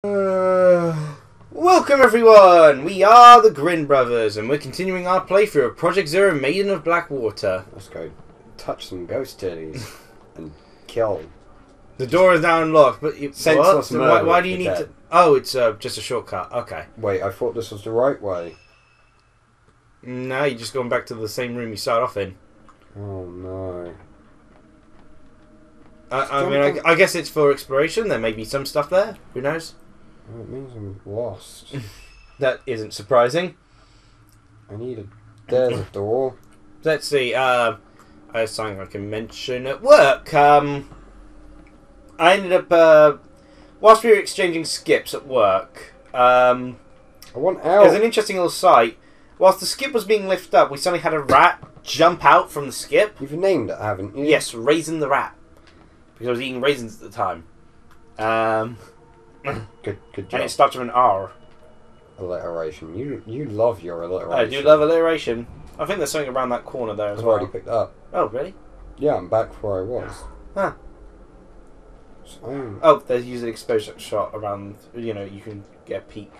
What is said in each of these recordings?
Welcome everyone! We are the Grin Brothers and we're continuing our playthrough of Project Zero Maiden of Blackwater. Let's go touch some ghost titties and kill. The door is now unlocked, but you, Senseless murder why do you need dead. to... Oh, it's just a shortcut. Okay. Wait, I thought this was the right way. No, you're just going back to the same room you started off in. Oh no. I guess it's for exploration. There may be some stuff there. Who knows? Oh, it means I'm lost. That isn't surprising. I need a... There's a door. Let's see. There's something I can mention at work. I ended up... whilst we were exchanging skips at work... I want out. There's an interesting little sight. Whilst the skip was being lifted up, we suddenly had a rat jump out from the skip. You've named it, haven't you? Yes, Raisin the Rat. Because I was eating raisins at the time. Good job. And it starts with an R. Alliteration. You love your alliteration. I do love alliteration. I think there's something around that corner there as I've well. already picked up. Oh, really? Yeah, I'm back where I was. Huh. So, Oh, there's usually an exposure shot around, you know, you can get a peek.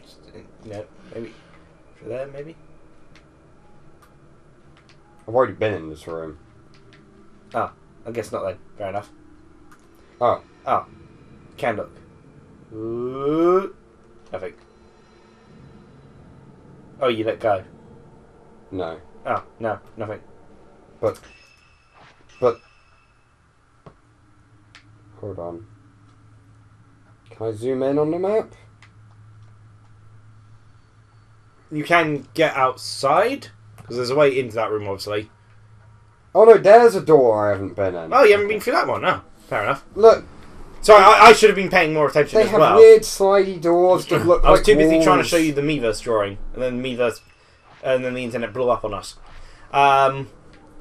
Just, maybe. For there, maybe? I've already been in this room. Oh, I guess not then. Fair enough. Oh. Oh. Can look. Ooh. Nothing. Oh, you let go. No. Oh, no, nothing. But... Hold on. Can I zoom in on the map? You can get outside, because there's a way into that room, obviously. Oh no, there's a door I haven't been in. Oh, you haven't been through that one? No. Fair enough. Look. Sorry, I should have been paying more attention as well. They have weird slidey doors that look like I was too busy walls. trying to show you the Miiverse drawing, and then the internet blew up on us.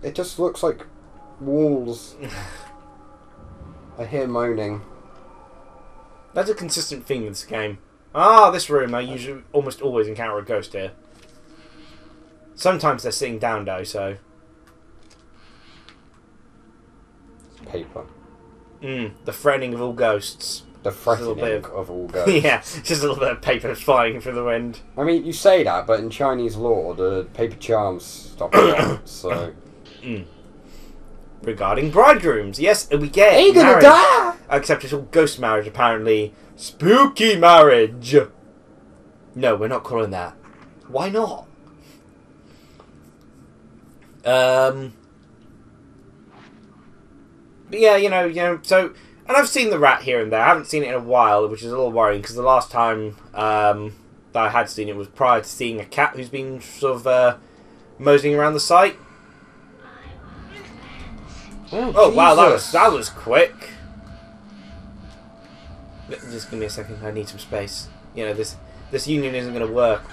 It just looks like walls. I hear moaning. That's a consistent theme in this game. Ah, this room. I usually almost always encounter a ghost here. Sometimes they're sitting down though, so... Paper. The threatening of all ghosts. The threatening of all ghosts. Yeah, just a little bit of paper flying through the wind. I mean, you say that, but in Chinese law, the paper charms stop it, so... Regarding bridegrooms, yes, we get Are you gonna die? Except it's all ghost marriage, apparently. Spooky marriage! No, we're not calling that. Why not? But yeah, you know, so... And I've seen the rat here and there. I haven't seen it in a while, which is a little worrying, because the last time that I had seen it was prior to seeing a cat who's been sort of moseying around the site. Oh wow, that was quick. Just give me a second. I need some space. You know, this union isn't going to work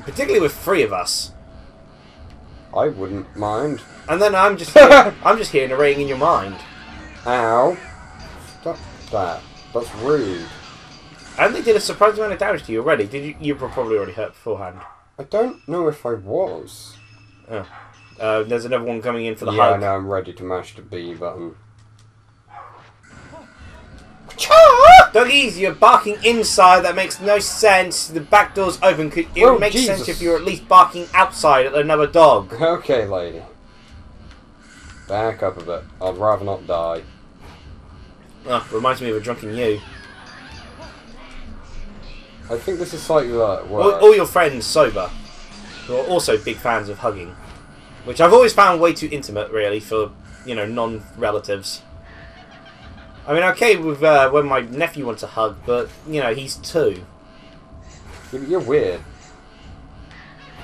particularly with three of us. I wouldn't mind. And then I'm just here narrating in your mind. Ow! Stop that. That's rude. And they did a surprising amount of damage to you already. Did you? You were probably already hurt beforehand. I don't know if I was. Oh. There's another one coming in for the hug. hug. Yeah, I'm ready to mash the B button. Doggies, you're barking inside. That makes no sense. The back door's open. It would make sense if you were at least barking outside at another dog. Okay, lady. Back up a bit. I'd rather not die. Oh, reminds me of a drunken you. I think this is slightly worse. All your friends sober, who are also big fans of hugging. Which I've always found way too intimate, really, for, you know, non-relatives. I mean, okay with when my nephew wants a hug, but, you know, he's 2. You're weird.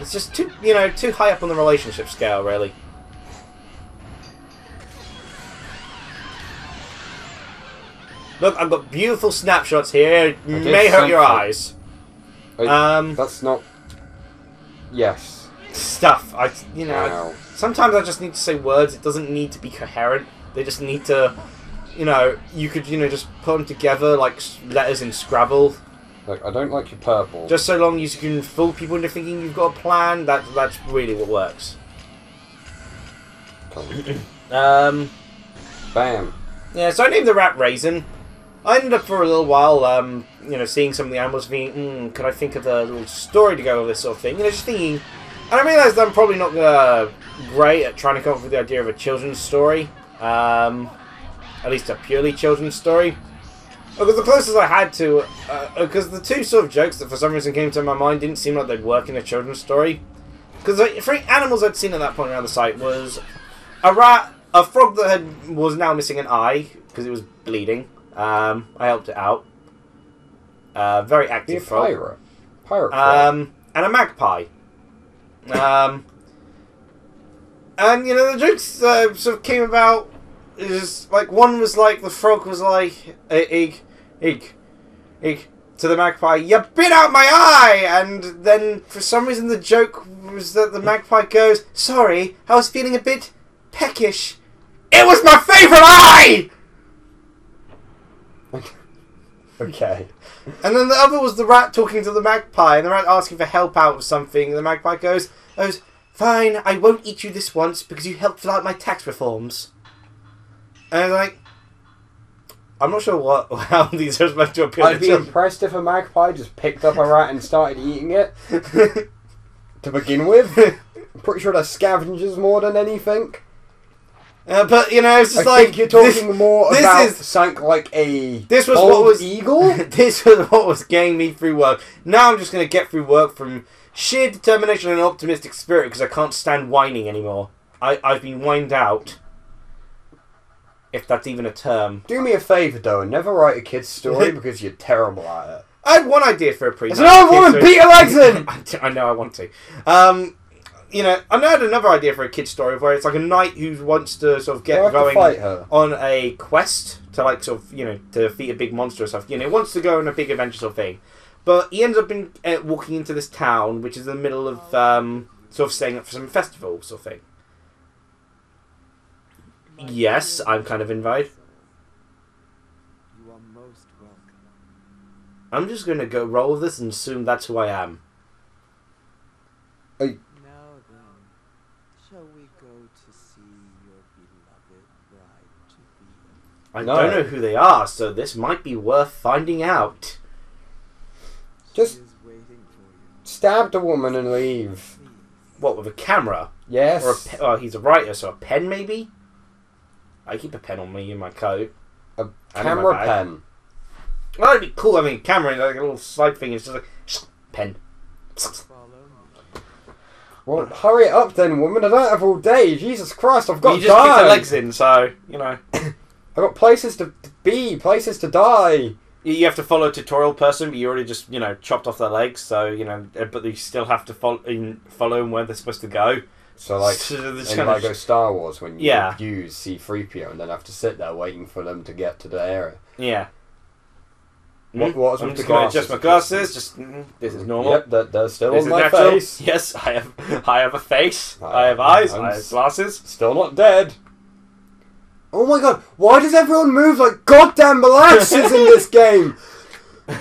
It's just too, you know, too high up on the relationship scale, really. Look, I've got beautiful snapshots here. It may hurt your eyes. That's not... Yes. Stuff. You know, sometimes I just need to say words. It doesn't need to be coherent. They just need to, you know, you could, you know, just put them together like letters in Scrabble. Look, I don't like your purple. Just so long as you can fool people into thinking you've got a plan, that's really what works. Bam. Yeah, so I named the rat Raisin. I ended up for a little while, you know, seeing some of the animals, thinking, could I think of a little story to go with this sort of thing? You know, just thinking. And I realised I'm probably not great at trying to come up with the idea of a children's story. At least a purely children's story. Because the closest I had to... because the two sort of jokes that for some reason came to my mind didn't seem like they'd work in a children's story. Because for animals I'd seen at that point around the site was a rat, a frog that was now missing an eye because it was bleeding. I helped it out. Very active frog. Pirate frog. And a magpie. And, you know, the jokes sort of came about... Is like one was like the frog was like egg to the magpie, you bit out my eye, and then for some reason the joke was that the magpie goes, sorry, I was feeling a bit peckish. It was my favourite eye. Okay. And then the other was the rat talking to the magpie, and the rat asking for help out with something, and the magpie goes, fine, I won't eat you this once because you helped fill out my tax reforms. And like, I'm not sure how these are supposed to appeal. I'd be impressed if a magpie just picked up a rat and started eating it. To begin with. I'm pretty sure they're scavengers more than anything. But, you know, it's just I think you're talking more about something like a bald eagle? This was what was getting me through work. Now I'm just going to get through work from sheer determination and optimistic spirit because I can't stand whining anymore. I've been whined out. If that's even a term. Do me a favour, though, and never write a kid's story because you're terrible at it. I had one idea for a pre-. There's another woman! Beat her legs in! I know, I want to. You know, I had another idea for a kid's story where it's like a knight who wants to sort of get going on a quest to, like, sort of, you know, to defeat a big monster or stuff. You know, he wants to go on a big adventure sort of thing. But he ends up walking into this town, which is in the middle of sort of staying up for some festival sort of thing. Yes, I'm kind of invited. You are most welcome. I'm just going to go roll with this and assume that's who I am. Now then, shall we go to see your beloved bride-to-be? I don't know who they are, so this might be worth finding out. Just She is waiting for you. stab the woman and leave. What, with a camera? Yes. Or he's a writer, so a pen maybe? I keep a pen on me in my coat. A camera pen. Well, that'd be cool. I mean, camera, like a little side thing. It's just like, pen. Follow me. Well, hurry it up then, woman. I don't have all day. Jesus Christ, I've got to you just die. kicked the legs in, so, you know. I've got places to be, places to die. You have to follow a tutorial person, but you already just, you know, chopped off their legs, so, you know, but you still have to follow them where they're supposed to go. So, like, in Lego Star Wars, when you use C-3PO and then have to sit there waiting for them to get to the area. Yeah. What was I'm with just the going to glasses? adjust my glasses. Just this is normal. Yep, they're still This on is my natural. face. Yes, I have a face. I have eyes. I have glasses. Still not dead. Oh my god, why does everyone move like goddamn molasses in this game?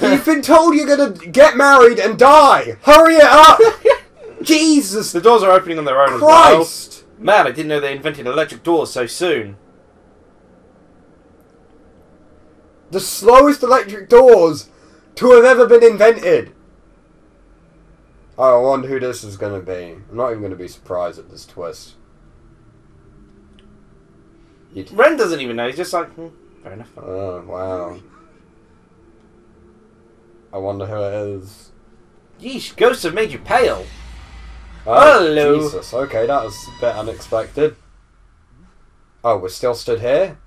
You've been told you're gonna get married and die. Hurry it up! Jesus! The doors are opening on their own Christ! as well. Man, I didn't know they invented electric doors so soon. The slowest electric doors to have ever been invented. Oh, I wonder who this is going to be. I'm not even going to be surprised at this twist. Ren doesn't even know. He's just like, fair enough. Oh, wow. I wonder who it is. Yeesh, ghosts have made you pale. Oh, hello. Jesus, okay, that was a bit unexpected. Oh, we're still stood here?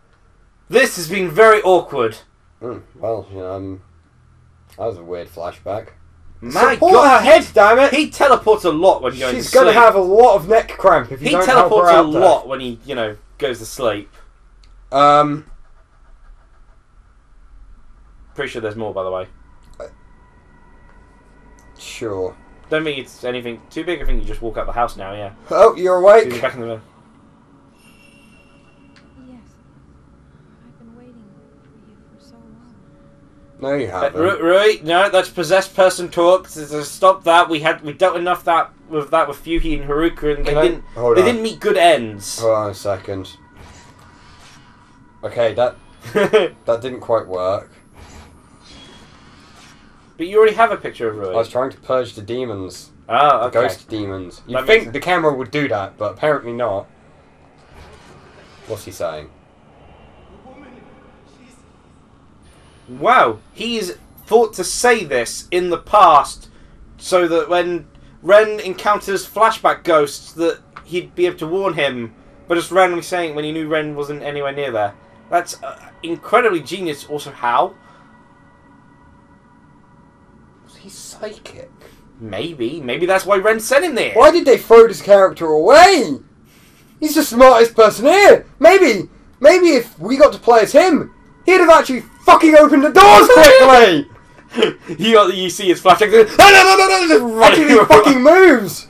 This has been very awkward. Well, you know, that was a weird flashback. My Support God, her head, damn it! He teleports a lot when you're She's going to have a lot of neck cramp if you don't help her out. He teleports a lot when he, you know, goes to sleep. Pretty sure there's more, by the way. Sure. Don't think it's anything too big. I think you just walk out the house now, yeah. Oh, you're awake? Back in the... Yes. I've been waiting for you for so long. No, you haven't. Right, no, that's possessed person talk. Stop that. We dealt enough with Fuhi and Haruka, and they didn't meet good ends. Hold on a second. Okay, that That didn't quite work. But you already have a picture of Rui. I was trying to purge the demons. Oh, The okay. ghost demons. You'd That think makes the camera would do that, but apparently not. What's he saying? Wow, he's thought to say this in the past so that when Ren encounters flashback ghosts that he'd be able to warn him, but just randomly saying it when he knew Ren wasn't anywhere near there. That's incredibly genius. Also, how? Was he psychic? Maybe that's why Ren sent him there. Why did they throw this character away? He's the smartest person here. Maybe if we got to play as him, he'd have actually fucking opened the doors quickly. You see his flashback. No, just Actually, he fucking moves.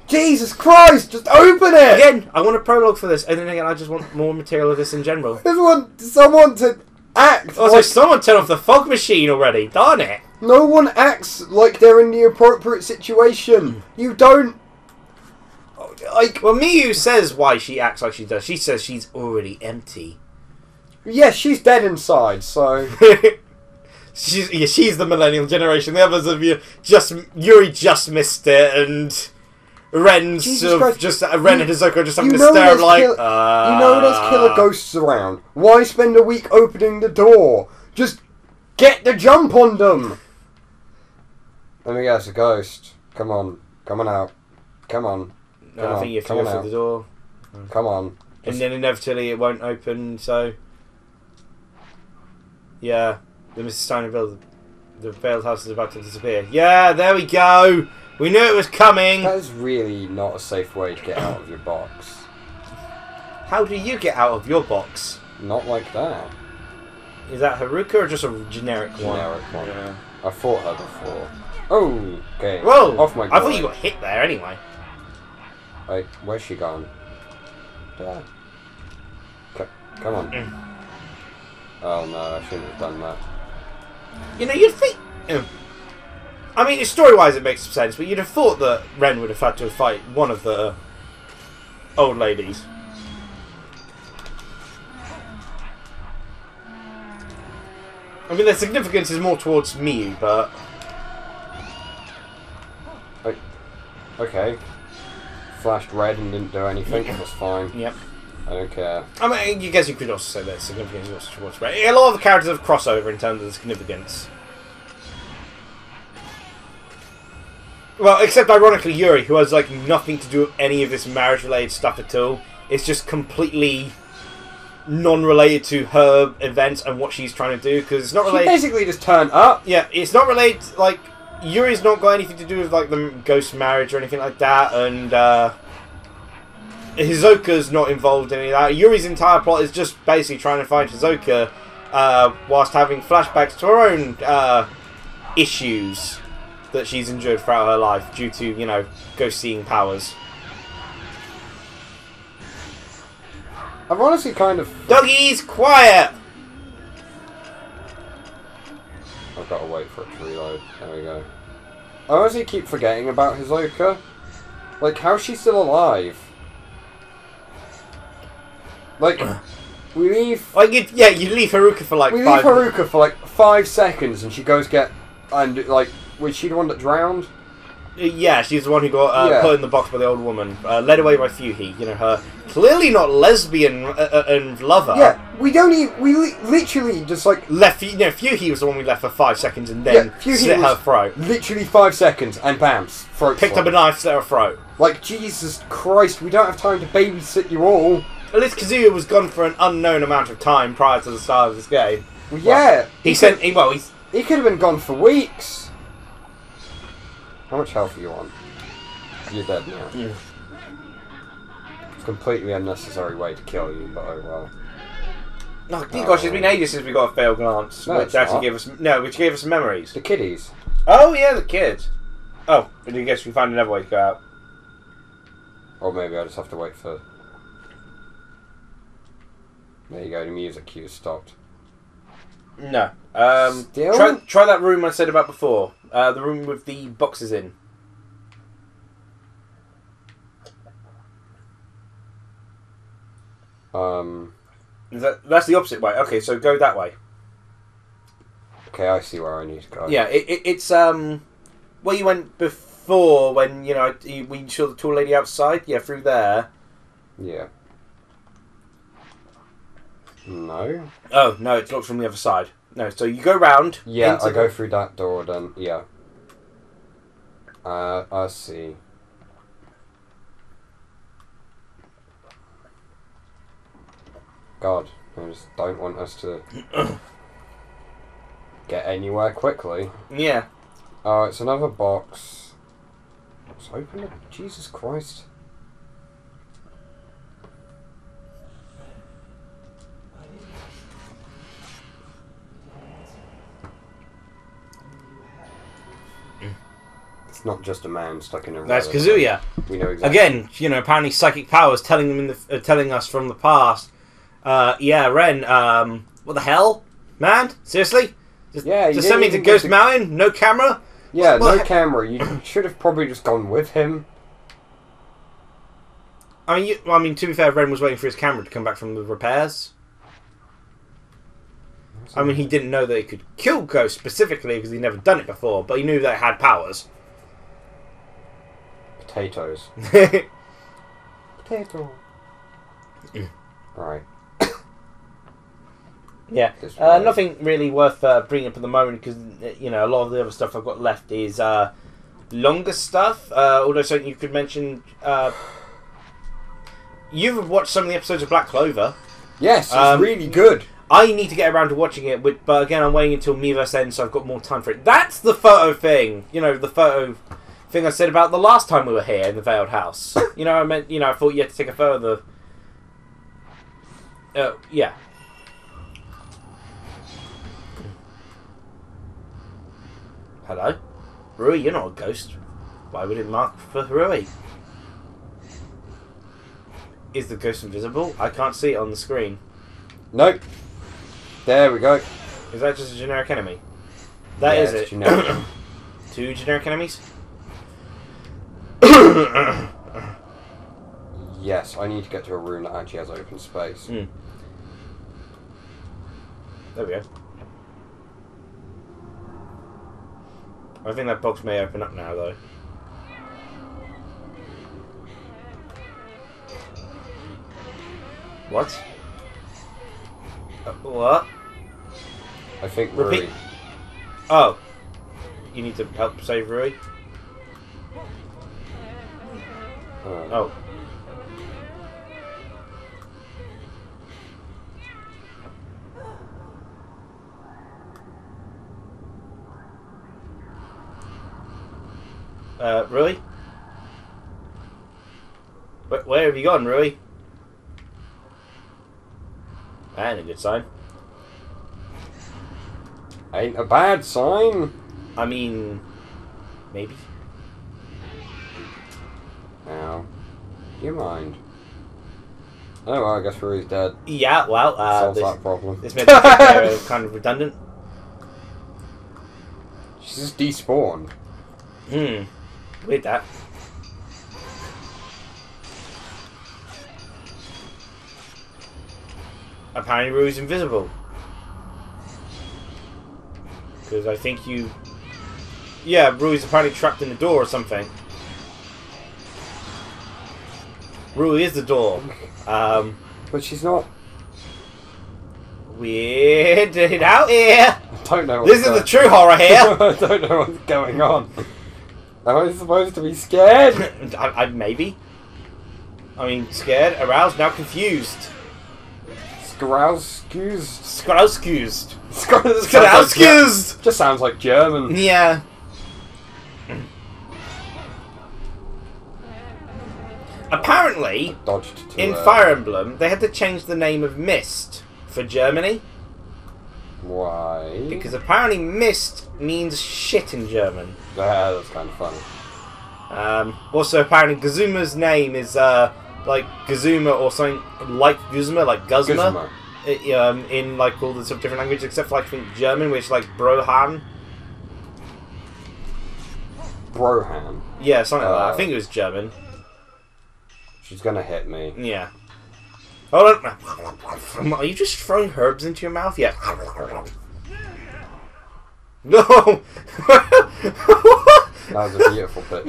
Jesus Christ, just open it! Again, I want a prologue for this, and then again, I just want more material of this in general. I just want someone to act Also, like... someone turn off the fog machine already, darn it! No one acts like they're in the appropriate situation. You don't... Like... Well, Miyu says why she acts like she does. She says she's already empty. Yes, she's dead inside, so... She's the millennial generation. The others of Yuri just missed it, and Ren's Ren and Hisoka just having to stare like. You know there's killer ghosts around. Why spend a week opening the door? Just get the jump on them. Let me guess, a ghost. Come on out. Come on. I think you have to go through the door. Come on. And then inevitably it won't open. So yeah. The Mrs. Steiner build, the failed house is about to disappear. Yeah, there we go. We knew it was coming. That is really not a safe way to get out of your box. How do you get out of your box? Not like that. Is that Haruka or just a generic one? Generic one. Yeah. I fought her before. Oh, okay. Whoa! Off my. I thought you got hit there anyway. Wait, where's she gone? There. Come on. Oh no, I shouldn't have done that. You know, you'd think... I mean, story-wise it makes sense, but you'd have thought that Ren would have had to fight one of the old ladies. I mean, the significance is more towards Miyu, but... Okay. Flashed red and didn't do anything, that's fine. Yep. I don't care. I mean, I guess you could also say that significance is also towards Ren. A lot of the characters have crossover in terms of the significance. Well, except ironically Yuri, who has like nothing to do with any of this marriage-related stuff at all. It's just completely non-related to her events and what she's trying to do, because it's not related... She basically just turned up. Yeah, it's not related, like, Yuri's not got anything to do with, like, the ghost marriage or anything like that, and, Hisoka's not involved in any of that. Yuri's entire plot is just basically trying to find Hisoka, whilst having flashbacks to her own, issues that she's endured throughout her life due to, you know, ghost-seeing powers. I've honestly kind of... Doggies, quiet! I've got to wait for it to reload. There we go. I honestly keep forgetting about Hisoka. Like, how's she still alive? Like, we leave... Like, you leave Haruka for like We 5 leave Haruka for like 5 seconds and she goes get... And, like, was she the one that drowned? Yeah, she's the one who got put in the box by the old woman, led away by Fuhi. You know, her clearly not lesbian and lover. Yeah, we don't even... literally just, like... Left. You know, Fuhi was the one we left for 5 seconds and then slit her throat. Literally 5 seconds and bam, throat Picked up a knife, slit her throat. Like, Jesus Christ, we don't have time to babysit you all. At least Kazuya was gone for an unknown amount of time prior to the start of this game. Well, yeah. He could have been gone for weeks. How much health are you on? You're dead now. Yeah. It's a completely unnecessary way to kill you, but oh well. Oh, gosh, it's been ages since we got a failed glance, No, which actually gave us memories. The kiddies. Oh yeah, the kids. Oh, but I guess we found another way to go out. Or maybe I just have to wait for... There you go, the music cue stopped. No. Still? Try that room I said about before. The room with the boxes in. That's the opposite way. Okay, so go that way. Okay, I see where I need to go. Yeah, it's where you went before when we saw the tall lady outside. Yeah, through there. Yeah. No. Oh no, it's locked from the other side. No, so you go round. Yeah, I go through that door then. Yeah. I see. God, I just don't want us to get anywhere quickly. Yeah. Oh, it's another box. Let's open it. Jesus Christ. It's not just a man stuck in a. That's Kazuya. We know exactly. Again, apparently psychic powers telling them telling us from the past. Yeah, Ren. What the hell, man? Seriously? Just send me to Ghost Mountain. No camera. Yeah, no camera. You should have probably just gone with him. I mean, to be fair, Ren was waiting for his camera to come back from the repairs. I mean, he didn't know that it could kill ghosts specifically because he'd never done it before, but he knew that it had powers. Potatoes. Potato. Right. Yeah. Nothing really worth bringing up at the moment because, a lot of the other stuff I've got left is longer stuff. Although something you could mention, you've watched some of the episodes of Black Clover. Yes, it's really good. I need to get around to watching it, but again, I'm waiting until Miiverse ends, so I've got more time for it. That's the photo thing. The photo thing I said about the last time we were here in the Veiled House. I meant, I thought you had to take a photo of the... yeah. Hello? Rui, you're not a ghost. Why would it mark for Rui? Is the ghost invisible? I can't see it on the screen. Nope. There we go. Is that just a generic enemy? That is it. Generic. 2 generic enemies? Yes, I need to get to a room that actually has open space. There we go. I think that box may open up now, though. What? What? I think Repeat. Rui. Oh. You need to help save Rui? Oh. Rui? Where have you gone, Rui? That ain't a good sign. Ain't a bad sign. I mean, maybe. Now, do you mind? Oh, well, I guess Rui's dead. Yeah, well, solves that problem. This made it kind of redundant. She's just despawned. Weird that. Apparently Rui's invisible. Because I think you... Yeah, Rui's apparently trapped in the door or something. Rui is the door. But she's not. Weird it out here. I don't know. This is the true horror here. I don't know what's going on. Am I supposed to be scared? Maybe. I mean, scared, aroused, now confused. Skrouskused. Skrouskused. Skrouskused. Just sounds like German. Yeah. Apparently, in Fire Emblem, they had to change the name of Mist for Germany. Why? Because apparently Mist means shit in German. Yeah, that's kind of funny. Also, apparently Gazuma's name is like Gazuma or something like Guzma, like Guzma. In like all the sort of different languages, except for like I think German, which is like Brohan. Brohan. Yeah, something like that. I think it was German. She's gonna hit me. Yeah. Hold on. Are you just throwing herbs into your mouth? Yeah. No! That was a beautiful pitch.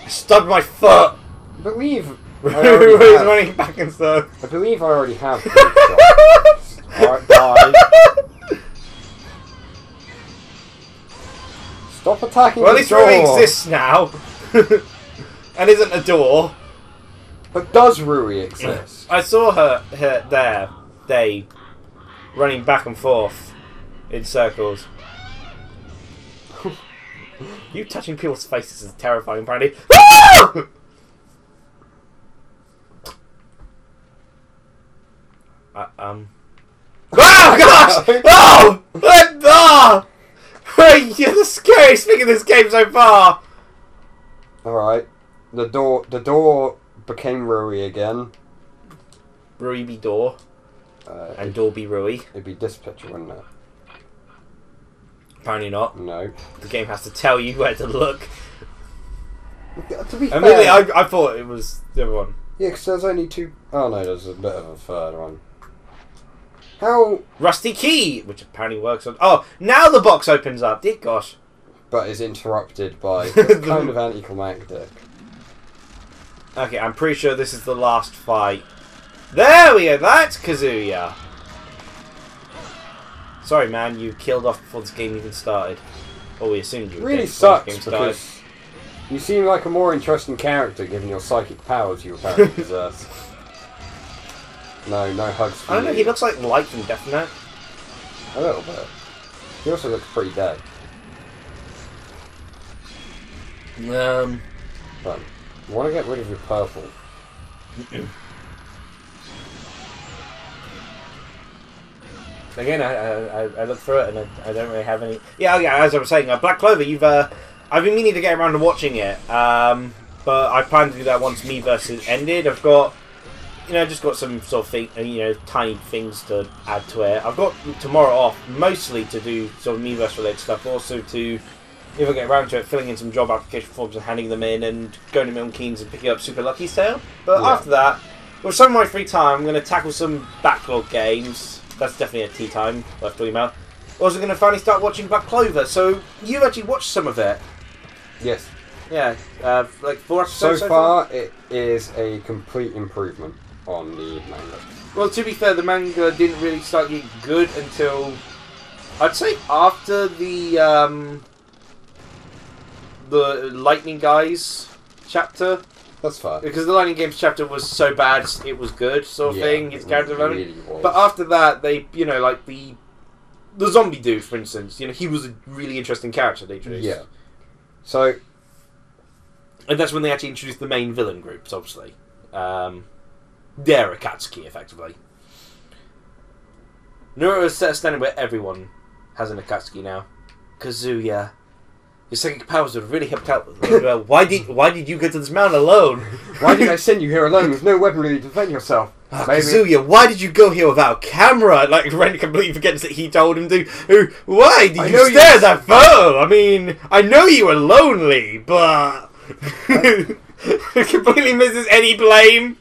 I stubbed my foot! I believe I He's already have, running back and stuff. I believe I already have good shots. Alright, bye. Stop attacking Well, at the least door. Rui exists now. And isn't a door. But does Rui exist? I saw her there, they running back and forth in circles. You touching people's faces is terrifying, apparently. Oh gosh! Oh! Oh! You're the scariest thing in this game so far. Alright. The door became Rui again. Rui be door, and door be Rui. It'd be this picture, wouldn't it? Apparently not. No. The game has to tell you where to look. To be fair, Immediately, I thought it was the other one. yeah, because there's only two. Oh no, there's a bit of a third one. How? Rusty key, which apparently works on. Oh, now the box opens up. Dear gosh. But is interrupted by it's kind of anticlimactic. Okay, I'm pretty sure this is the last fight. There we go. That's Kazuya. Sorry, man. You killed off before this game even started. Or we assumed you It were really dead before sucks this game started. because you seem like a more interesting character given your psychic powers you apparently possess. No hugs for I don't know. you. He looks like Light from Death Note. A little bit. He also looks pretty dead. But I want to get rid of your purple. Again, I looked through it and I don't really have any. Yeah, as I was saying, Black Clover. I've been meaning to get around to watching it, but I plan to do that once Miiverse ended. I've got, just got some sort of thing, tiny things to add to it. I've got tomorrow off mostly to do sort of Miiverse related stuff, also to, if I get around to it, filling in some job application forms and handing them in, and going to Milton Keynes and picking up Super Lucky's Tale. But Yeah. after that, with some of my free time, I'm going to tackle some backlog games. That's definitely a tea time, worth talking about. Also going to finally start watching Black Clover, so you've actually watched some of it. Yes. Yeah, like 4 So episodes far, it is a complete improvement on the manga. Well, to be fair, the manga didn't really start getting good until, I'd say, after the Lightning Guys chapter. That's fine. Because the Lightning Games chapter was so bad, it was good, sort of thing, its character it development. really was. But after that, they, like the zombie dude, for instance, he was a really interesting character they introduced. Yeah. So, And that's when they actually introduced the main villain groups, obviously. They're Akatsuki, effectively. Naruto is set a standard where everyone has an Akatsuki now. Kazuya. Your psychic powers would have really helped out. Why did you go to this mountain alone? why did I send you here alone with no weaponry to defend yourself? Maybe- Kazuya, why did you go here without a camera? Like, Ren completely forgets that he told him to. Why did you stare at that phone? I mean, I know you were lonely, but... completely misses any blame.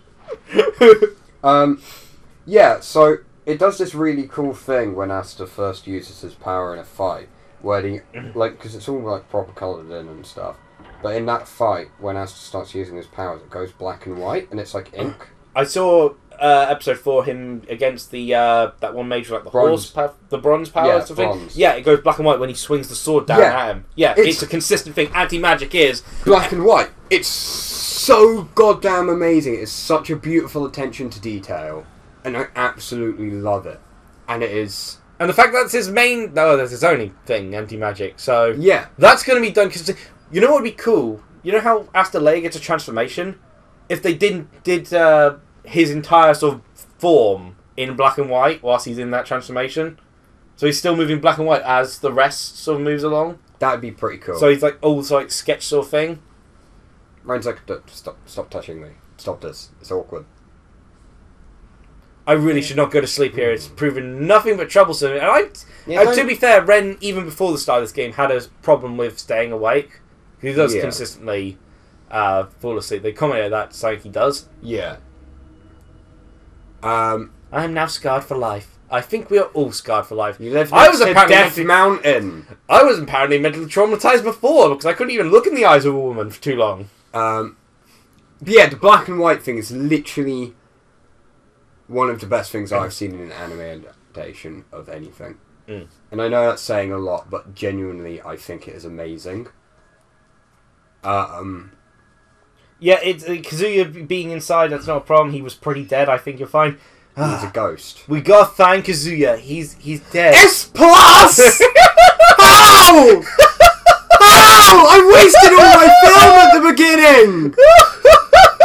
Yeah, so it does this really cool thing when Asta first uses his power in a fight, where he, because it's all like proper coloured in and stuff, but in that fight, when Asta starts using his powers, it goes black and white, and it's like ink. I saw episode 4 him against the that one mage like the Bronze. the bronze power Yeah, or something. bronze. Yeah, it goes black and white when he swings the sword down Yeah. at him. Yeah, it's a consistent thing. Anti-magic is Black and white. It's so goddamn amazing. It's such a beautiful attention to detail, and I absolutely love it. And it is... and the fact that's his main that's his only thing, anti-magic. So Yeah. that's going to be done because you know what would be cool? You know how Asta Leia gets a transformation? If they did his entire sort of form in black and white whilst he's in that transformation, so he's still moving black and white as the rest sort of moves along. That'd be pretty cool. So he's like also like sketch sort of thing. Ryan's like, stop touching me. Stop this. It's awkward. I really should not go to sleep here. It's proven nothing but troublesome. And Yeah, to be fair, Ren, even before the start of this game, had a problem with staying awake. He does Yeah. consistently fall asleep. They commented that something he does. Yeah. I am now scarred for life. I think we are all scarred for life. You lived I was next to apparently Death Mountain. I was apparently mentally traumatized before because I couldn't even look in the eyes of a woman for too long. But yeah, the black and white thing is literally one of the best things I've seen in an anime adaptation of anything. Mm. And I know that's saying a lot, but genuinely I think it is amazing. Yeah, it's Kazuya being inside, that's not a problem. He was pretty dead. I think you're fine. He's a ghost. We gotta thank Kazuya. He's dead. S plus! How? How? I wasted all my film at the beginning!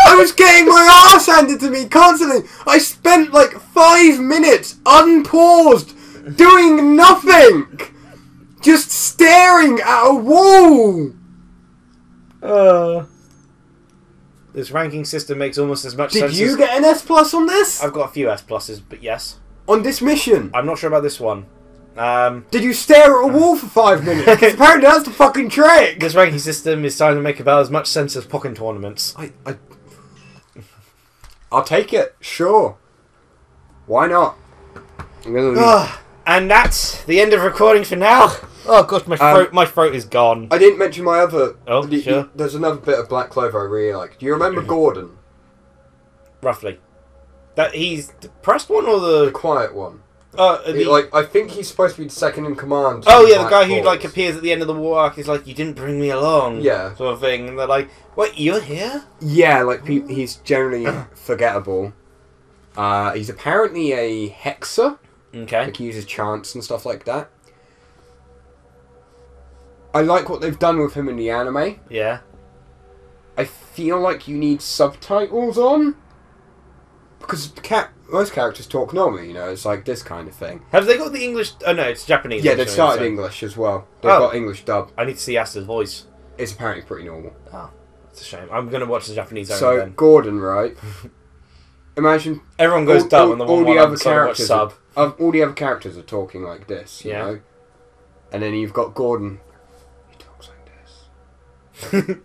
I was getting my ass handed to me constantly. I spent like 5 minutes unpaused doing nothing. Just staring at a wall. This ranking system makes almost as much sense. Did you get an S plus on this? I've got a few S pluses, but yes. On this mission? I'm not sure about this one. Did you stare at a wall for 5 minutes? Because apparently that's the fucking trick. This ranking system is starting to make about as much sense as Pokken tournaments. I'll take it. Sure. Why not? I'm gonna leave. And that's the end of recording for now. Oh gosh, my throat is gone. I didn't mention my other... Oh, sure. There's another bit of Black Clover I really like. Do you remember Gordon? Roughly. That he's the pressed one or The the... quiet one. the I think he's supposed to be the second in command. oh to yeah, the guy who Black like Force. appears at the end of the war arc is like, you didn't bring me along. Yeah. Sort of thing. And they're like, wait, you're here? Yeah, like he's generally forgettable. He's apparently a hexer. Okay. Like he uses chants and stuff like that. I like what they've done with him in the anime. Yeah. I feel like you need subtitles on. Because most characters talk normally, you know, it's like this kind of thing. Have they got the English... Oh no, it's Japanese. Yeah, they've actually, started so- English as well. They've Oh. got English dub. I need to see Asta's voice. It's apparently pretty normal. Oh, it's a shame. I'm going to watch the Japanese only So, then. Gordon, right? Imagine Everyone goes dumb and the one the I'm other trying to watch characters sub. all the other characters are talking like this, you Yeah. know? And then you've got Gordon. He talks like this.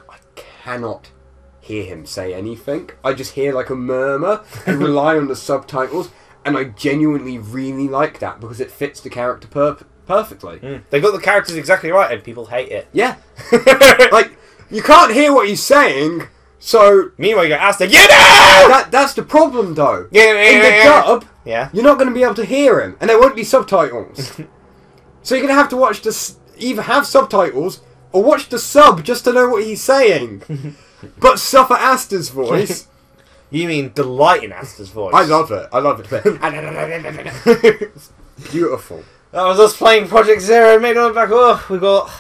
I cannot hear him say anything. I just hear like a murmur and rely on the subtitles, and I genuinely really like that because it fits the character perfectly. Mm. They got the characters exactly right and people hate it. Yeah. Like, you can't hear what he's saying, so... Meanwhile, you go, Asta, you know! That's the problem, though. Yeah, In the dub, yeah. you're not going to be able to hear him, and there won't be subtitles. So you're going to have to watch either have subtitles or watch the sub just to know what he's saying. But suffer Asta's voice. You mean delight in Asta's voice. I love it. I love it. It's beautiful. That was us playing Project Zero and made it back. Oh, we got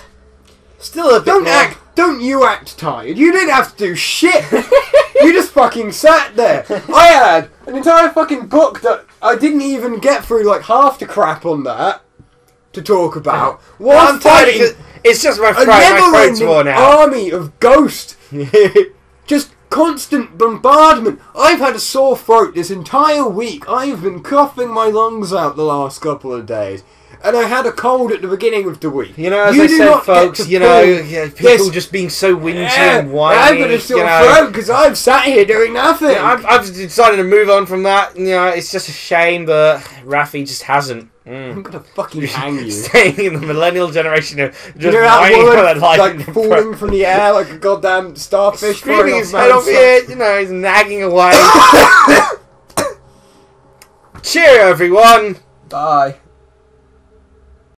still a bit more. Don't you act tired. You didn't have to do shit. You just fucking sat there. I had an entire fucking book that I didn't even get through like half the crap on that to talk about. Well, I'm tired because it's just my a throat. My throat's never-ending worn out. army of ghosts. Just constant bombardment. I've had a sore throat this entire week. I've been coughing my lungs out the last couple of days. And I had a cold at the beginning of the week. You know, as You I do said, not folks, get to you know, pull yeah, people this- just being so whingy Yeah, and whiny. I've got a sore throat because I've sat here doing nothing. I've decided to move on from that. You know, it's just a shame, but Rafi just hasn't. I'm gonna fucking hang you. Staying in the millennial generation of just You know that whining woman, for their life. like falling from the air like a goddamn starfish, Screaming his head off here. here, you know, he's nagging away. Cheerio, everyone! Bye.